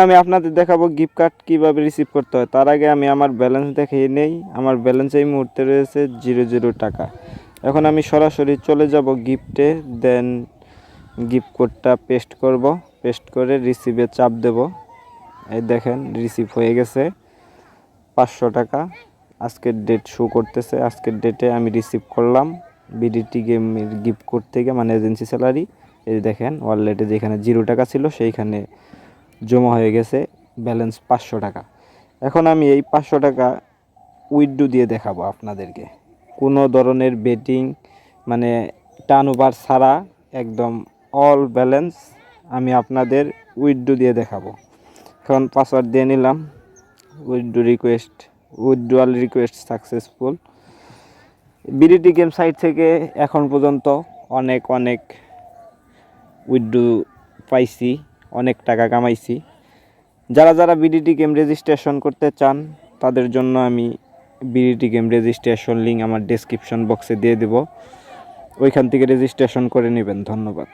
আমি আপনাদের দেখাবো গিফট কার্ড কীভাবে রিসিভ করতে হয়। তার আগে আমি আমার ব্যালেন্স দেখিয়ে নেই। আমার ব্যালেন্স এই মুহূর্তে রয়েছে 0 টাকা। এখন আমি সরাসরি চলে যাব গিফটে, দেন গিফট কোডটা পেস্ট করব। পেস্ট করে রিসিভে চাপ দেব। এই দেখেন রিসিভ হয়ে গেছে 500 টাকা। আজকের ডেট শো করতেছে, আজকের ডেটে আমি রিসিভ করলাম বিডিটি গেমের গিফট কোড থেকে, মানে এজেন্সি স্যালারি। এই দেখেন ওয়ালেটে যেখানে 0 টাকা ছিল সেইখানে জমা হয়ে গেছে ব্যালেন্স 500 টাকা। এখন আমি এই 500 টাকা উইথড্র দিয়ে দেখাবো আপনাদেরকে। কোনো ধরনের বেটিং মানে টার্ন ওভার ছাড়া একদম অল ব্যালেন্স আমি আপনাদের উইথড্র দিয়ে দেখাবো। এখন পাসওয়ার্ড দিয়ে নিলাম। Withdrawal request successful. BDT game site থেকে এখন পর্যন্ত অনেক উইথড্র পাইছি, অনেক টাকা কামাইছি। যারা বিডিটি গেম রেজিস্ট্রেশন করতে চান তাদের জন্য আমি বিডিটি গেম রেজিস্ট্রেশন লিঙ্ক আমার ডেসক্রিপশন বক্সে দিয়ে দেব, ওইখান থেকে রেজিস্ট্রেশন করে নেবেন। ধন্যবাদ।